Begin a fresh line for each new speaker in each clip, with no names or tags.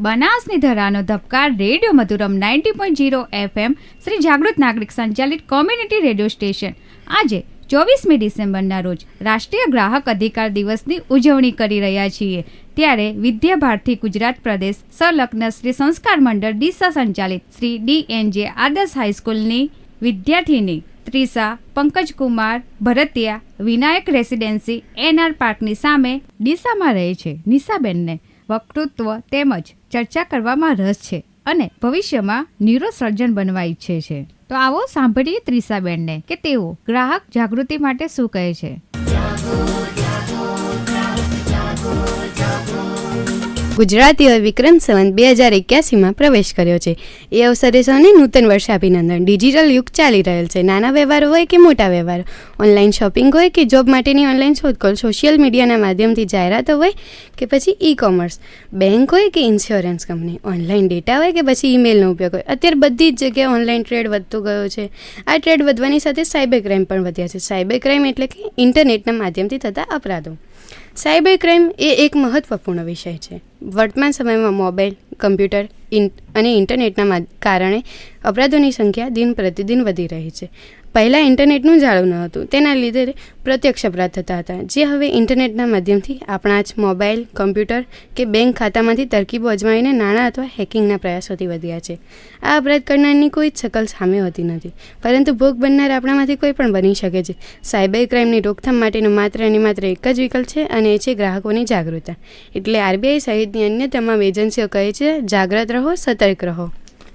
બનાસની ધરાનો ધબકાર radio Madhuram 90.0 FM Shri જાગૃત નાગરિક સંચાલિત કોમ્યુનિટી રેડિયો સ્ટેશન આજે 24મી ડિસેમ્બરના રોજ રાષ્ટ્રીય ગ્રાહક અધિકાર દિવસની ઉજવણી કરી રહ્યા છીએ. ત્યારે વિદ્યા ભારતી ગુજરાત પ્રદેશ સંલગ્ન શ્રી સંસ્કાર મંડળ ડીસા સંચાલિત શ્રી DNJ આદર્શ હાઈસ્કૂલની વિદ્યાર્થીની ત્રિષા પંકજકુમાર ભરતિયા વિનાયક રેસિડેન્સી NR પાર્કની સામે ડીસામાં રહે છે. નિશાબેનને વક્તૃત્વ તેમજ ચર્ચા કરવામાં રસ છે અને ભવિષ્યમાં ન્યુરોસર્જન બનવા ઈચ્છે છે. તો આવો સાંભળીએ ત્રિષાબેનને કે તેઓ ગ્રાહક જાગૃતિ માટે શું કહે છે.
ગુજરાતીઓએ વિક્રમ સંવત 2081માં પ્રવેશ કર્યો છે. એ અવસરે સૌને નૂતન વર્ષાભિનંદન. ડિજિટલ યુગ ચાલી રહેલ છે. નાના વ્યવહારો હોય કે મોટા વ્યવહારો, ઓનલાઈન શોપિંગ હોય કે જોબ માટેની ઓનલાઈન શોધખોળ, સોશિયલ મીડિયાના માધ્યમથી જાહેરાતો હોય કે પછી ઈ-કોમર્સ, બેંક હોય કે ઇન્સ્યોરન્સ કંપની, ઓનલાઈન ડેટા હોય કે પછી ઈમેલનો ઉપયોગ હોય, અત્યારે બધી જ જગ્યાએ ઓનલાઈન ટ્રેડ વધતો ગયો છે. આ ટ્રેડ વધવાની સાથે સાયબર ક્રાઇમ પણ વધ્યા છે. સાયબર ક્રાઇમ એટલે કે ઇન્ટરનેટના માધ્યમથી થતા અપરાધો. સાયબર ક્રાઇમ એ એક મહત્વપૂર્ણ વિષય છે. વર્તમાન સમયમાં મોબાઈલ, કમ્પ્યુટર અને ઇન્ટરનેટના કારણે અપરાધોની સંખ્યા દિન પ્રતિદિન વધી રહી છે. પહેલાં ઇન્ટરનેટનું જાળું ન હતું, તેના લીધે પ્રત્યક્ષ અપરાધ થતા હતા, જે હવે ઇન્ટરનેટના માધ્યમથી આપણા જ મોબાઈલ, કમ્પ્યુટર કે બેંક ખાતામાંથી તરકીબો અજમાવીને નાણાં અથવા હેકિંગના પ્રયાસોથી વધ્યા છે. આ અપરાધ કરનારની કોઈ જ શકલ સામે હોતી નથી, પરંતુ ભોગ બનનાર આપણામાંથી કોઈ પણ બની શકે છે. સાયબર ક્રાઇમની રોકથામ માટેનો માત્ર અને માત્ર એક જ વિકલ્પ છે અને એ છે ગ્રાહકોની જાગૃતતા. એટલે RBI સહિતની અન્ય તમામ એજન્સીઓ કહે છે, જાગ્રત રહો, સતર્ક રહો.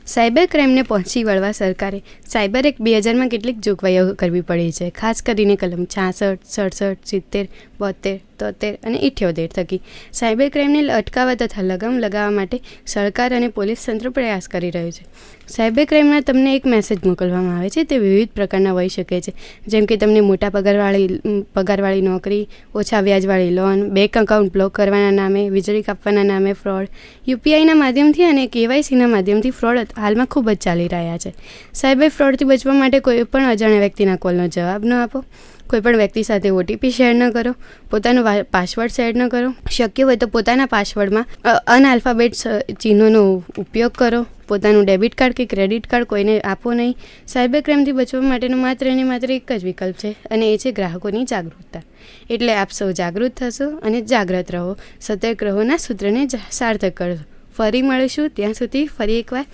સાયબર ક્રાઇમને પહોંચી વળવા સરકારે સાયબર એક્ટ 2000માં કેટલીક જોગવાઈઓ કરવી પડી છે. ખાસ કરીને કલમ 66, 67, 70, 72, 73 અને 78 થકી સાયબર ક્રાઇમને અટકાવવા તથા લગામ લગાવવા માટે સરકાર અને પોલીસ તંત્ર પ્રયાસ કરી રહ્યું છે. સાયબર ક્રાઇમમાં તમને એક મેસેજ મોકલવામાં આવે છે. તે વિવિધ પ્રકારના હોઈ શકે છે, જેમ કે તમને મોટા પગારવાળી નોકરી, ઓછા વ્યાજવાળી લોન, બેંક એકાઉન્ટ બ્લોક કરવાના નામે, વીજળી કાપવાના નામે ફ્રોડ, UPIના માધ્યમથી અને KYCના માધ્યમથી ફ્રોડ હાલમાં ખૂબ જ ચાલી રહ્યા છે. સાયબર ફ્રોડથી બચવા માટે કોઈ પણ અજાણ્યા વ્યક્તિના કોલનો જવાબ ન આપો, કોઈપણ વ્યક્તિ સાથે OTP શેર ન કરો, પોતાનો પાસવર્ડ શેર ન કરો, શક્ય હોય તો પોતાના પાસવર્ડમાં અનઆલ્ફાબેટ ચિહ્નોનો ઉપયોગ કરો, પોતાનું ડેબિટ કાર્ડ કે ક્રેડિટ કાર્ડ કોઈને આપો નહીં. સાયબર ક્રાઇમથી બચવા માટેનો માત્ર અને માત્ર એક જ વિકલ્પ છે અને એ છે ગ્રાહકોની જાગૃતતા. એટલે આપ સૌ જાગૃત થશો અને જાગ્રત રહો, સતર્ક રહોના સૂત્રને સાર્થક કરશો. ફરી મળીશું, ત્યાં સુધી ફરી એકવાર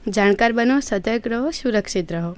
જાણકાર બનો, સતર્ક રહો, સુરક્ષિત રહો.